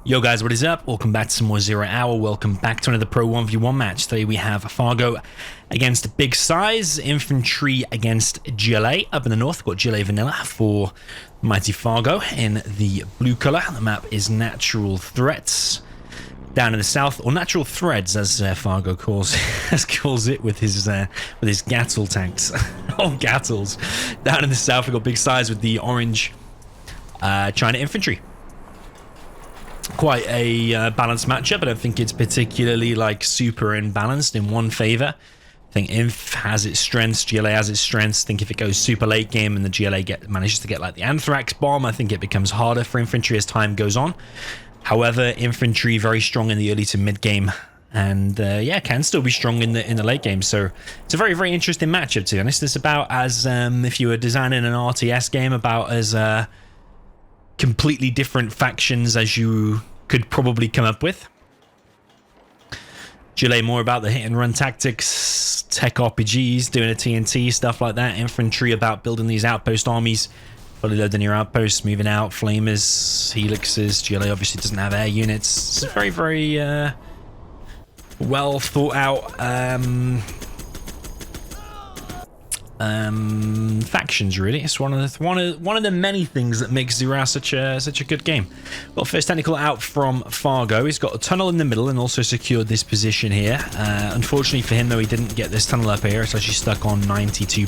Yo guys, what is up? Welcome back to some more Zero Hour. Welcome back to another Pro 1v1 match. Today we have Fargo against Big SiZe, Infantry against GLA. Up in the north, we've got GLA Vanilla for Mighty Fargo in the blue color. The map is Natural Threats. Down in the south, or Natural Threads, as Fargo calls it with his Gattle tanks. Oh, Gattles. Down in the south, we've got Big SiZe with the orange China Infantry. Quite a balanced matchup. I don't think it's particularly like super imbalanced in one favor. I think Inf has its strengths, GLA has its strengths. I think if it goes super late game and the GLA manages to get like the Anthrax bomb, I think it becomes harder for Infantry as time goes on. However, Infantry very strong in the early to mid game, and yeah, can still be strong in the late game. So it's a very, very interesting matchup, to be honest. It's about as if you were designing an RTS game, about as completely different factions as you could probably come up with. GLA more about the hit and run tactics, tech RPGs, doing a TNT, stuff like that. Infantry about building these outpost armies, fully loading your outposts, moving out, flamers, helixes. GLA obviously doesn't have air units. It's very, very well thought out factions, really. It's one of the many things that makes Zero Hour such a good game. Well, first technical out from Fargo. He's got a tunnel in the middle and also secured this position here. Unfortunately for him, though, he didn't get this tunnel up here. It's actually stuck on 92%.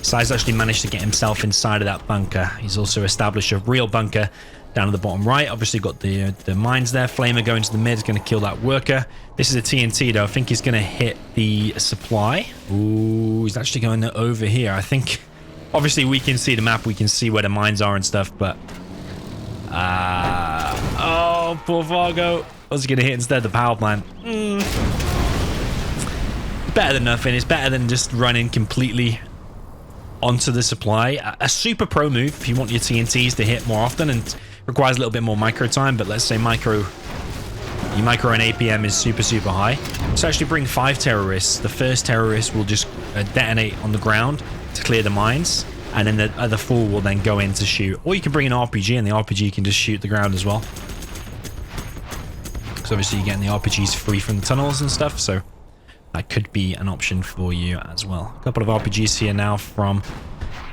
SiZe actually managed to get himself inside of that bunker. He's also established a real bunker down at the bottom right. Obviously got the mines there. Flamer going to the mid is going to kill that worker. This is a TNT though. I think he's going to hit the supply. Ooh, he's actually going over here. I think, obviously we can see the map. We can see where the mines are and stuff, but oh, poor Fargo. What's he going to hit instead? The power plant. Better than nothing. It's better than just running completely onto the supply. A super pro move if you want your TNTs to hit more often, and requires a little bit more micro time, but let's say your micro and APM is super, super high. So actually bring 5 terrorists. The first terrorist will just detonate on the ground to clear the mines, and then the other 4 will then go in to shoot. Or you can bring an RPG, and the RPG can just shoot the ground as well. Because obviously you're getting the RPGs free from the tunnels and stuff, so that could be an option for you as well. A couple of RPGs here now from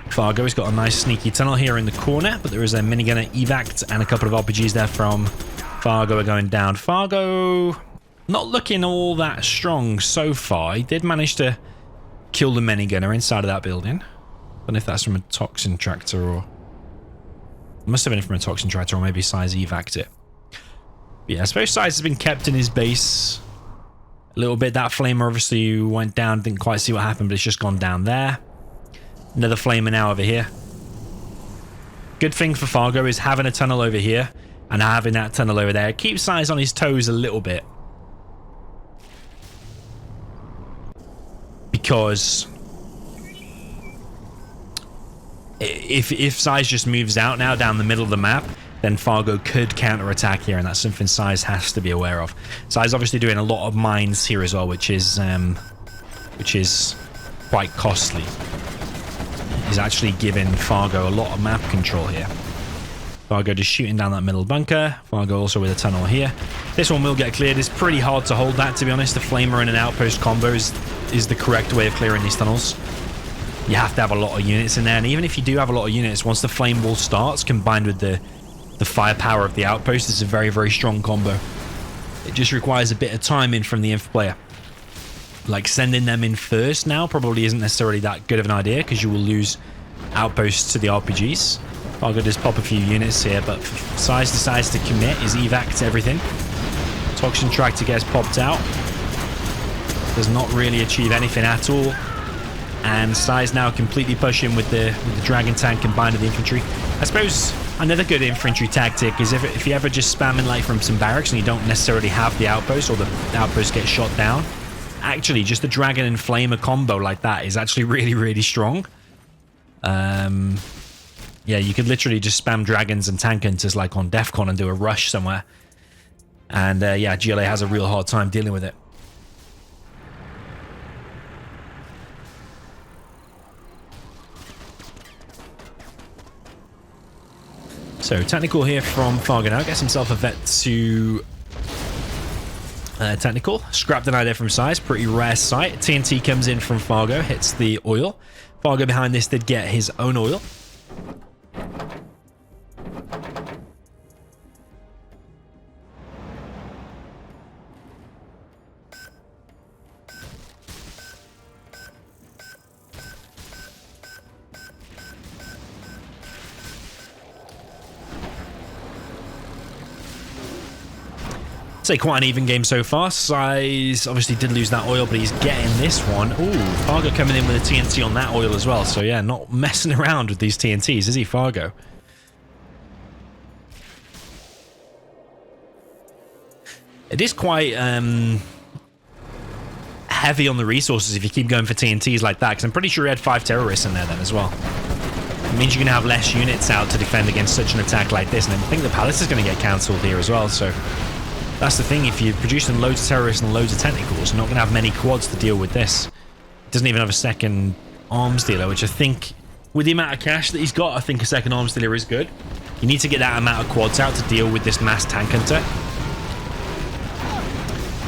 Fargo. He's got a nice sneaky tunnel here in the corner, but there is a minigunner evac and a couple of RPGs there from Fargo are going down. Fargo not looking all that strong so far. He did manage to kill the minigunner inside of that building. I don't know if that's from a toxin tractor or... It must have been from a toxin tractor, or maybe SiZe evac'd it. But yeah, I suppose SiZe has been kept in his base a little bit. That flamer obviously went down, didn't quite see what happened, but it's just gone down there. Another flamer now over here. Good thing for Fargo is having a tunnel over here and having that tunnel over there. It keeps SiZe on his toes a little bit, because if SiZe just moves out now down the middle of the map, then Fargo could counter-attack here, and that's something SiZe has to be aware of. SiZe obviously doing a lot of mines here as well, which is quite costly. He's actually giving Fargo a lot of map control here. Fargo just shooting down that middle bunker. Fargo also with a tunnel here. This one will get cleared. It's pretty hard to hold that, to be honest. The flamer and an outpost combo is the correct way of clearing these tunnels. You have to have a lot of units in there, and even if you do have a lot of units, once the flame wall starts, combined with the firepower of the outpost, it's a very, very strong combo. It just requires a bit of timing from the Inf player. Like, sending them in first now probably isn't necessarily that good of an idea, because you will lose outposts to the RPGs. Fargo does pop a few units here, but SiZe decides to commit. His evac to everything. Toxin tractor gets popped out. Does not really achieve anything at all. And SiZe now completely pushing with the dragon tank combined with the infantry. I suppose another good infantry tactic is if you ever just spamming like from some barracks and you don't necessarily have the outpost, or the outpost gets shot down, actually just the dragon and flamer combo like that is actually really, really strong. Yeah, you could literally just spam dragons and tank hunters like on DEFCON and do a rush somewhere, and yeah, GLA has a real hard time dealing with it. So technical here from Fargo now. Gets himself a vet to technical. Scrap denied there from SiZe. Pretty rare sight. TNT comes in from Fargo. Hits the oil. Fargo behind this did get his own oil. Say quite an even game so far. SiZe obviously did lose that oil, but he's getting this one. Ooh, Fargo coming in with a TNT on that oil as well. So yeah, not messing around with these TNTs, is he, Fargo? It is quite heavy on the resources if you keep going for TNTs like that, because I'm pretty sure he had 5 terrorists in there then as well. It means you're going to have less units out to defend against such an attack like this, and I think the palace is going to get cancelled here as well, so... That's the thing, if you're producing loads of terrorists and loads of technicals, you're not going to have many quads to deal with this. It doesn't even have a second arms dealer, which I think, with the amount of cash that he's got, I think a second arms dealer is good. You need to get that amount of quads out to deal with this mass tank hunter.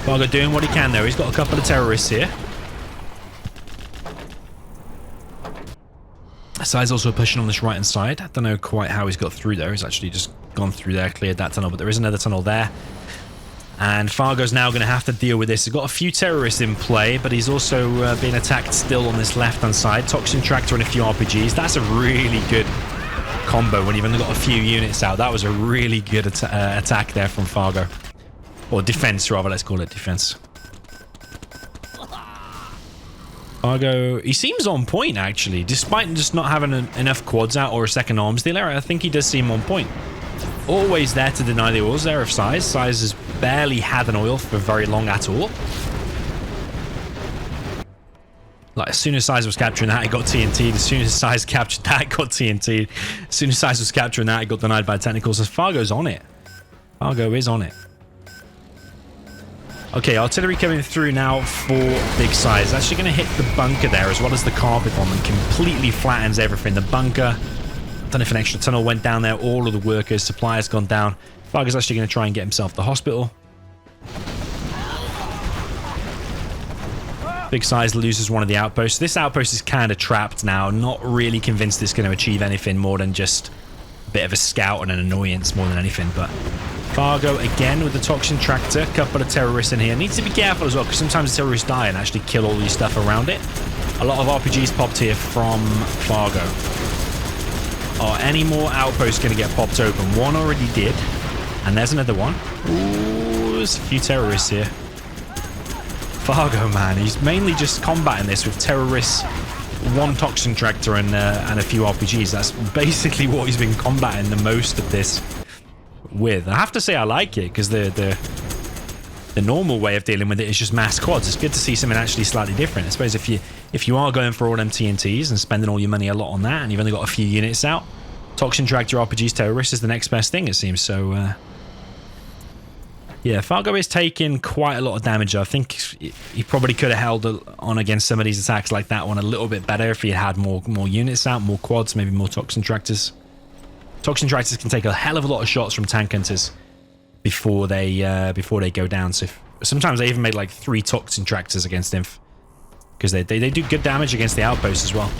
Fargo doing what he can though. He's got a couple of terrorists here. SiZe also pushing on this right hand side. I don't know quite how he's got through there. He's actually just gone through there, cleared that tunnel, but there is another tunnel there. And Fargo's now going to have to deal with this. He's got a few terrorists in play, but he's also being attacked still on this left-hand side. Toxin Tractor and a few RPGs. That's a really good combo when you've only got a few units out. That was a really good attack there from Fargo. Or defense, rather. Let's call it defense. Fargo, he seems on point, actually. Despite just not having enough quads out or a second arms dealer, I think he does seem on point. Always there to deny the oils there of SiZe. SiZe has barely had an oil for very long at all. Like, as soon as SiZe was capturing that, he got TNT'd. As soon as SiZe captured that, got TNT'd. As soon as SiZe was capturing that, he got denied by technicals. So Fargo's on it. Fargo is on it. Okay, artillery coming through now for big SiZe. Actually going to hit the bunker there as well as the carpet bomb and completely flattens everything. The bunker... I don't know if an extra tunnel went down there. All of the workers, suppliers gone down. Fargo's actually going to try and get himself to the hospital. Big SiZe loses one of the outposts. This outpost is kind of trapped now. Not really convinced it's going to achieve anything more than just a bit of a scout and an annoyance more than anything. But Fargo again with the Toxin Tractor. A couple of terrorists in here. Needs to be careful as well, because sometimes the terrorists die and actually kill all these stuff around it. A lot of RPGs popped here from Fargo. Are any more outposts going to get popped open? One already did. And there's another one. Ooh, there's a few terrorists here. Fargo, man. He's mainly just combating this with terrorists, one Toxin Tractor, and a few RPGs. That's basically what he's been combating the most of this with. I have to say I like it, because the normal way of dealing with it is just mass quads. It's good to see something actually slightly different. I suppose if you are going for all them TNTs and spending all your money a lot on that, and you've only got a few units out, Toxin Tractor, RPGs, terrorists is the next best thing, it seems. So yeah, Fargo is taking quite a lot of damage. I think he probably could have held on against some of these attacks like that one a little bit better if he had more units out, more quads, maybe more Toxin Tractors. Toxin Tractors can take a hell of a lot of shots from tank hunters before they go down. So sometimes they even made like 3 Toxin Tractors against Inf, because they do good damage against the outposts as well.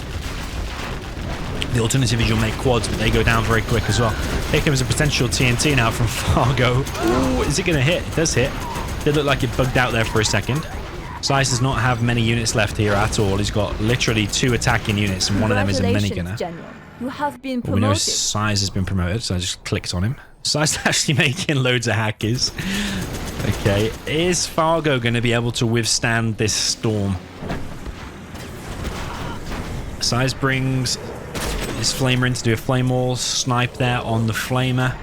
The alternative is you'll make quads, but they go down very quick as well. Here comes a potential TNT now from Fargo. Ooh, is it going to hit? It does hit. Did look like it bugged out there for a second. SiZe does not have many units left here at all. He's got literally 2 attacking units, and one of them is a minigunner. General. You have been Well, we know promoted. SiZe has been promoted, so I just clicked on him. SiZe actually making loads of hackers. Okay, is Fargo going to be able to withstand this storm? SiZe brings his flamer in to do a flame wall, snipe there on the flamer.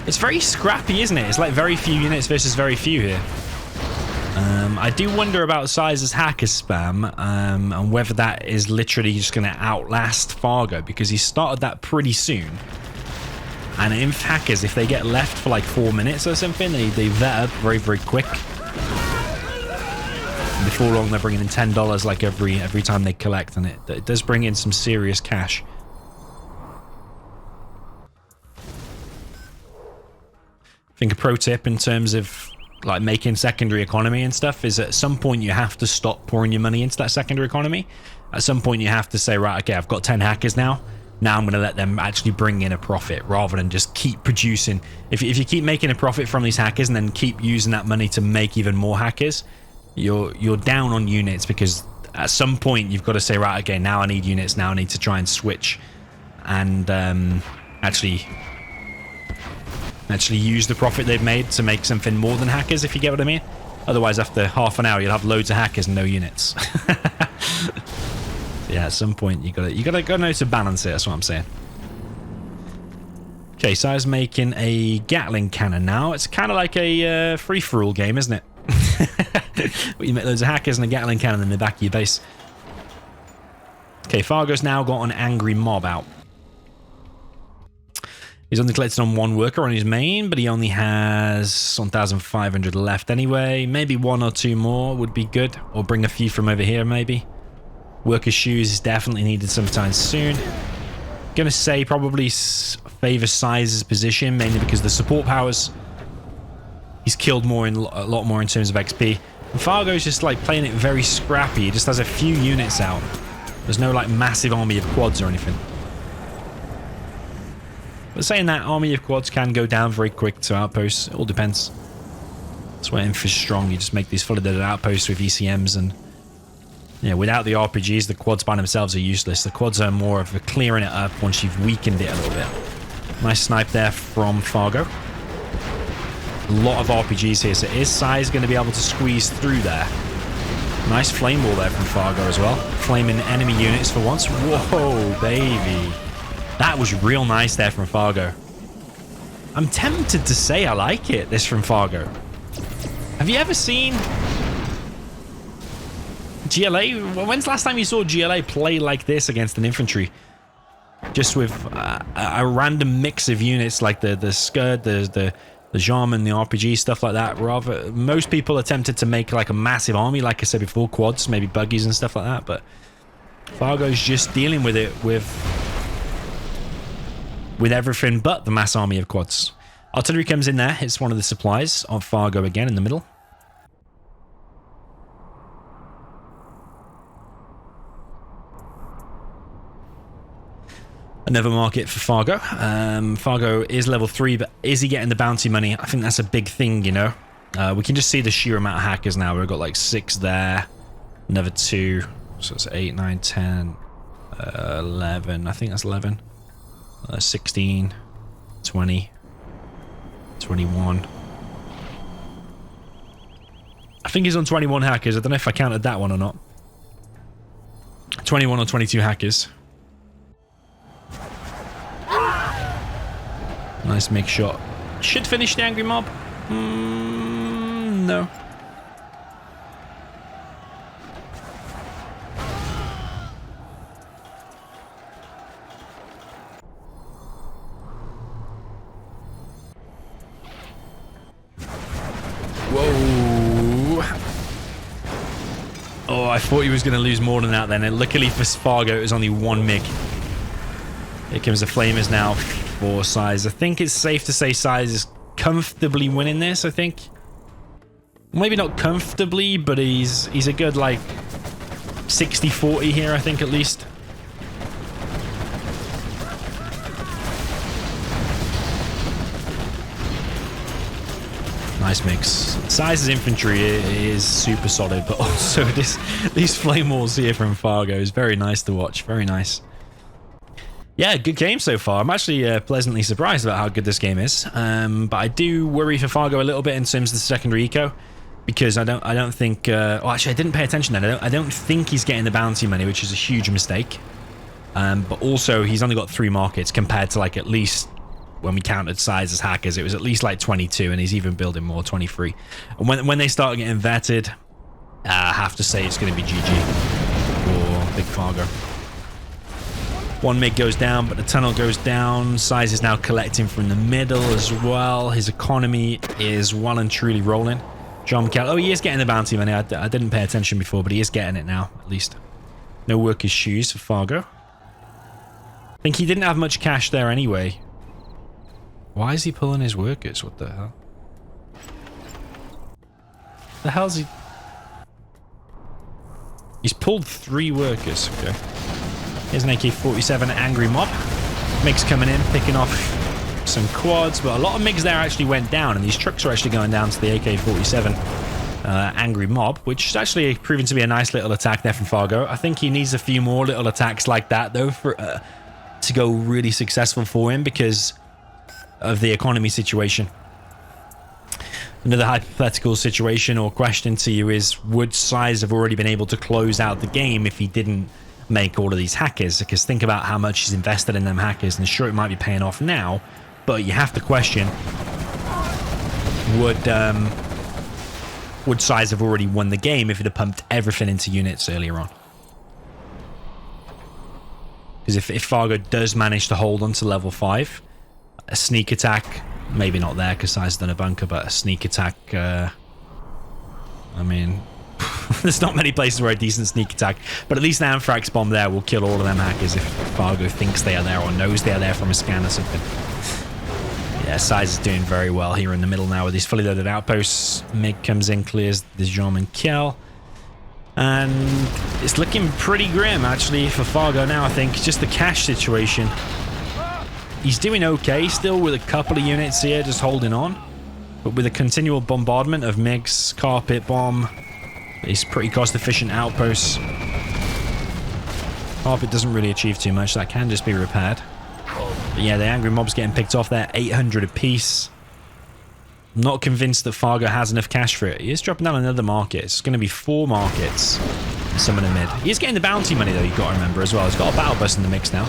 It's very scrappy, isn't it? It's like very few units versus very few here. I do wonder about SiZe's hacker spam, and whether that is literally just going to outlast Fargo, because he started that pretty soon. And Inf hackers, if they get left for like 4 minutes or something, they vet up very, very quick. And before long, they're bringing in $10 like every time they collect, and it does bring in some serious cash. think a pro tip in terms of like making secondary economy and stuff is at some point you have to stop pouring your money into that secondary economy. At some point you have to say, right, okay, I've got 10 hackers now. Now I'm going to let them actually bring in a profit rather than just keep producing. If you keep making a profit from these hackers and then keep using that money to make even more hackers, you're down on units, because at some point you've got to say, right, okay, now I need units. Now I need to try and switch and actually use the profit they've made to make something more than hackers, if you get what I mean. Otherwise, after half an hour, you'll have loads of hackers and no units. Yeah, at some point you gotta know to balance it. That's what I'm saying. Okay, SiZe making a Gatling cannon now. It's kind of like a free-for-all game, isn't it? But you make loads of hackers and a Gatling cannon in the back of your base. Okay, Fargo's now got an angry mob out. He's only collected on one worker on his main, but he only has 1,500 left anyway. Maybe one or two more would be good, or bring a few from over here maybe. Worker shoes is definitely needed sometime soon. Gonna say probably favor SiZe's position, mainly because the support powers. He's killed more in a lot more in terms of XP. And Fargo's just like playing it very scrappy. He just has a few units out. There's no like massive army of quads or anything. But saying that, army of quads can go down very quick to outposts. It all depends. That's why Inf is strong. You just make these fully loaded outposts with ECMs, and yeah, without the RPGs, the quads by themselves are useless. The quads are more of a clearing it up once you've weakened it a little bit. Nice snipe there from Fargo. A lot of RPGs here, so is SiZe going to be able to squeeze through there? Nice flame wall there from Fargo as well. Flaming enemy units for once. Whoa, baby. That was real nice there from Fargo. I'm tempted to say I like it, this from Fargo. Have you ever seen GLA? When's the last time you saw GLA play like this against an infantry? Just with a random mix of units like the Scud, the Jam and the RPG, stuff like that. Rather, most people are tempted to make like a massive army, like I said before, quads, maybe buggies and stuff like that. But Fargo's just dealing with it with everything but the mass army of quads. Artillery comes in there. It's one of the supplies of Fargo again in the middle. Another market for Fargo. Fargo is level 3, but is he getting the bounty money? I think that's a big thing, you know. We can just see the sheer amount of hackers now. We've got like 6 there, another 2, so it's 8, 9, 10, 11. I think that's 11. 16, 20, 21. I think he's on 21 hackers. I don't know if I counted that one or not. 21 or 22 hackers. Nice mix shot. Should finish the angry mob. No. Whoa. Oh, I thought he was going to lose more than that then. And luckily for Fargo, it was only 1 MiG. Here comes the Flamers now for SiZe. I think it's safe to say SiZe is comfortably winning this, I think. Maybe not comfortably, but he's a good, like, 60-40 here, I think, at least. Nice mix. SiZe's infantry is super solid, but also these flame walls here from Fargo is very nice to watch. Very nice. Yeah, good game so far. I'm actually pleasantly surprised about how good this game is. But I do worry for Fargo a little bit in terms of the secondary eco, because I don't think. Well, actually, I didn't pay attention then. I don't think he's getting the bounty money, which is a huge mistake. But also, he's only got 3 markets compared to like at least when we counted SiZe as hackers, it was at least like 22, and he's even building more, 23. And when they start getting vetted, I have to say it's going to be GG for Big Fargo. 1 MiG goes down, but the tunnel goes down. SiZe is now collecting from the middle as well. His economy is well and truly rolling. John McCall. Oh, he is getting the bounty money. I didn't pay attention before, but he is getting it now, at least. No workers' shoes for Fargo. I think he didn't have much cash there anyway. Why is he pulling his workers? What the hell? The hell's he? He's pulled 3 workers. Okay. Here's an AK-47 Angry Mob. MiGs coming in, picking off some quads, but a lot of MiGs there actually went down, and these trucks are actually going down to the AK-47 Angry Mob, which is actually proven to be a nice little attack there from Fargo. I think he needs a few more little attacks like that, though, for to go really successful for him because of the economy situation. Another hypothetical situation or question to you is, would SiZe have already been able to close out the game if he didn't make all of these hackers? Because think about how much he's invested in them hackers, and sure, it might be paying off now, but you have to question, would SiZe have already won the game if it had pumped everything into units earlier on? Because if Fargo does manage to hold on to level 5, a sneak attack, maybe not there because SiZe's done a bunker, but a sneak attack, I mean, there's not many places where a decent sneak attack, but at least an anthrax bomb there will kill all of them hackers if Fargo thinks they are there or knows they are there from a scan or something. Yeah, SiZe is doing very well here in the middle now with these fully loaded outposts. MiG comes in, clears the German kill. And it's looking pretty grim, actually, for Fargo now, I think. Just the cash situation. He's doing okay still with a couple of units here, just holding on. But with a continual bombardment of MiGs, carpet bomb, these pretty cost-efficient outposts. Carpet doesn't really achieve too much. That can just be repaired. But yeah, the Angry Mob's getting picked off there, 800 apiece. I'm not convinced that Fargo has enough cash for it. He is dropping down another market. It's going to be 4 markets in some of the mid. He is getting the bounty money, though, you've got to remember as well. He's got a battle bus in the mix now.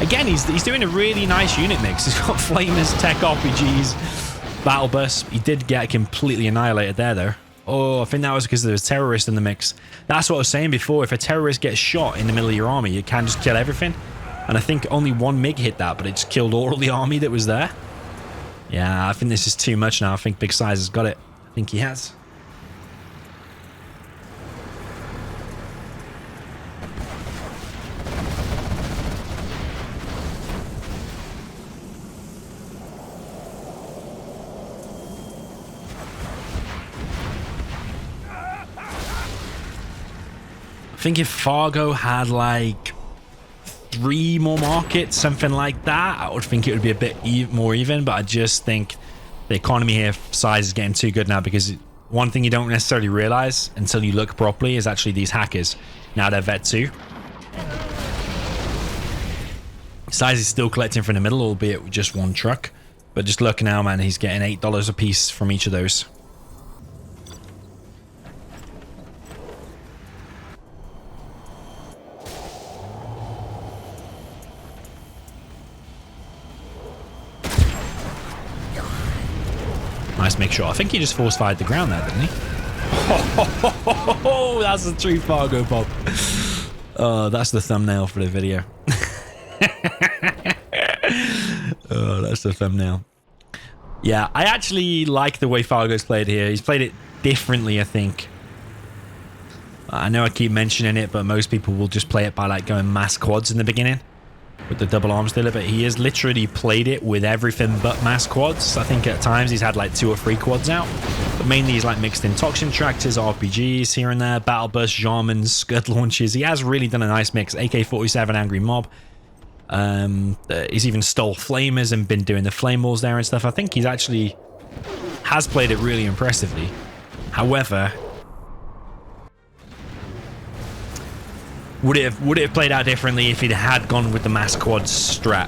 Again, he's doing a really nice unit mix. He's got flamers, tech RPGs, battle bus. He did get completely annihilated there, though. Oh, I think that was because there was terrorists in the mix. That's what I was saying before. If a terrorist gets shot in the middle of your army, you can just kill everything. And I think only 1 MiG hit that, but it just killed all the army that was there. Yeah, I think this is too much now. I think Big SiZe has got it. I think he has. I think if Fargo had like 3 more markets, something like that, I would think it would be a bit more even, but I just think the economy here, SiZe, is getting too good now, because one thing you don't necessarily realize until you look properly is actually these hackers. Now they're Vet 2. SiZe is still collecting from the middle, albeit with just 1 truck, but just look now, man, he's getting $8 a piece from each of those. Nice make sure. I think he just force fired the ground there, didn't he? Oh, that's a true Fargo pop. Oh, that's the thumbnail for the video. Oh, that's the thumbnail. Yeah, I actually like the way Fargo's played here. He's played it differently, I think. I know I keep mentioning it, but most people will just play it by like going mass quads in the beginning with the double arms dealer, but he has literally played it with everything but mass quads. I think at times he's had like 2 or 3 quads out, but mainly he's like mixed in toxin tractors, RPGs here and there, battle bus, Jarmans, scud launches. He has really done a nice mix. AK-47 Angry Mob. He's even stole flamers and been doing the flame walls there and stuff. I think he's actually has played it really impressively. However, would it have played out differently if he'd had gone with the mass quads strat?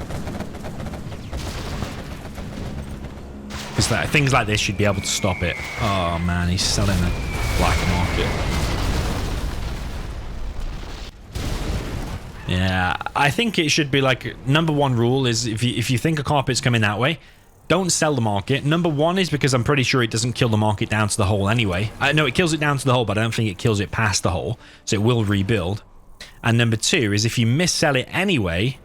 Because things like this should be able to stop it. Oh man, he's selling the black market. Yeah, I think it should be like, number 1 rule is if you think a carpet's coming that way, don't sell the market. Number 1 is because I'm pretty sure it doesn't kill the market down to the hole anyway. No, it kills it down to the hole, but I don't think it kills it past the hole, so it will rebuild. And number 2 is if you missell it anyway,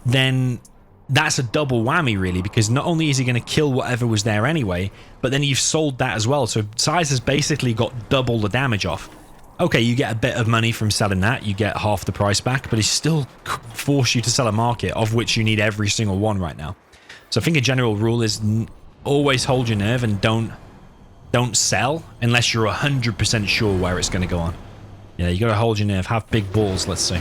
then that's a double whammy really, because not only is he going to kill whatever was there anyway, but then you've sold that as well. So SiZe has basically got double the damage off. Okay, you get a bit of money from selling that, you get half the price back, but he still force you to sell a market, of which you need every single one right now. So I think a general rule is always hold your nerve and don't don't sell unless you're 100% sure where it's going to go on. Yeah, you got to hold your nerve. Have big balls, let's see.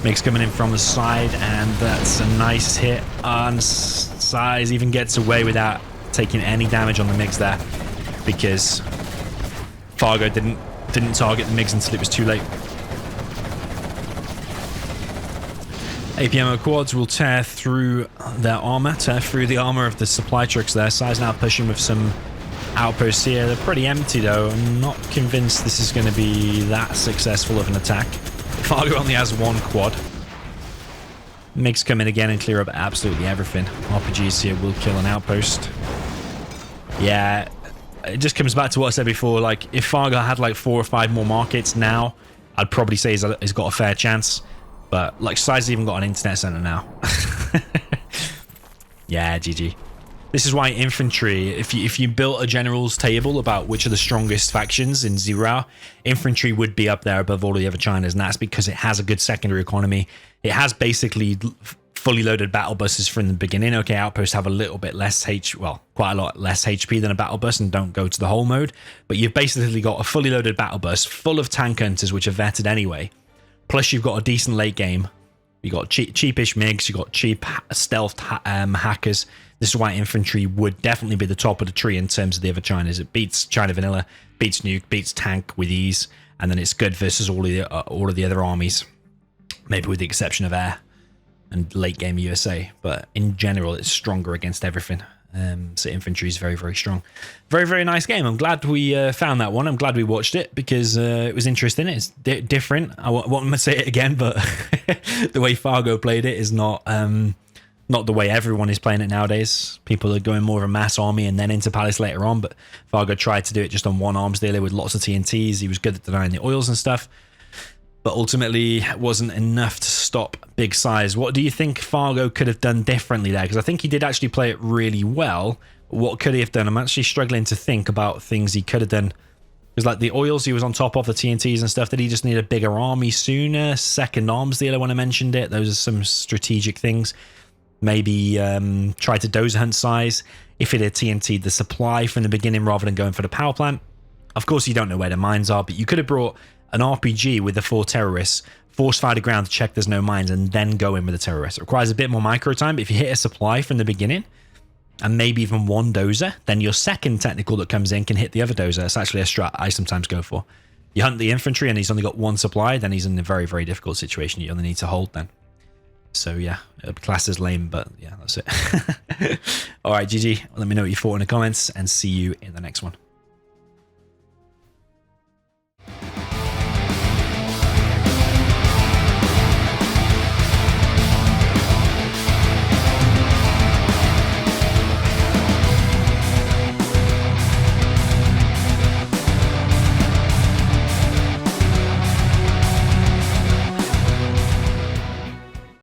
MiG's coming in from the side, and that's a nice hit. And SiZe even gets away without taking any damage on the MiGs there, because Fargo didn't target the MiGs until it was too late. APMO quads will tear through their armor, tear through the armor of the supply trucks there. SiZe now pushing with some outposts here. They're pretty empty though. I'm not convinced this is going to be that successful of an attack. Fargo only has one quad. MiGs come in again and clear up absolutely everything. RPGs here will kill an outpost. Yeah, it just comes back to what I said before. Like, if Fargo had like 4 or 5 more markets now, I'd probably say he's got a fair chance. But like, SiZe's even got an internet center now. Yeah, GG. This is why Infantry, if you built a generals table about which are the strongest factions in Zero Hour, Infantry would be up there above all the other Chinas, and that's because it has a good secondary economy. It has basically fully loaded battle buses from the beginning. Okay, outposts have a little bit less quite a lot less HP than a battle bus and don't go to the whole mode, but you've basically got a fully loaded battle bus full of tank hunters, which are vetted anyway. Plus, you've got a decent late game. You got cheapish MiGs. You got cheap stealth hackers. This is why Infantry would definitely be the top of the tree in terms of the other Chinas. It beats China Vanilla, beats Nuke, beats Tank with ease, and then it's good versus all of the other armies, maybe with the exception of Air and late game USA. But in general, it's stronger against everything. So Infantry is very, very strong. Very, very nice game. I'm glad we found that one. I'm glad we watched it because it was interesting. It's different. I won't say it again, but the way Fargo played it is not the way everyone is playing it nowadays. People are going more of a mass army and then into Palace later on, but Fargo tried to do it just on one arms dealer with lots of TNTs. He was good at denying the oils and stuff, but ultimately it wasn't enough to stop Big SiZe. What do you think Fargo could have done differently there? Because I think he did actually play it really well. What could he have done? I'm actually struggling to think about things he could have done. Because like the oils, he was on top of the TNTs and stuff. Did he just need a bigger army sooner? Second arms dealer when I mentioned it. Those are some strategic things. Maybe try to dozer hunt SiZe. If it had TNT'd the supply from the beginning rather than going for the power plant. Of course, you don't know where the mines are, but you could have brought an RPG with the 4 terrorists, force fire the ground to check there's no mines, and then go in with the terrorists. It requires a bit more micro time, but if you hit a supply from the beginning, and maybe even one dozer, then your second technical that comes in can hit the other dozer. It's actually a strat I sometimes go for. You hunt the infantry and he's only got 1 supply, then he's in a very, very difficult situation. You only need to hold then. So yeah, class is lame, but yeah, that's it. All right, GG. Let me know what you thought in the comments and see you in the next one.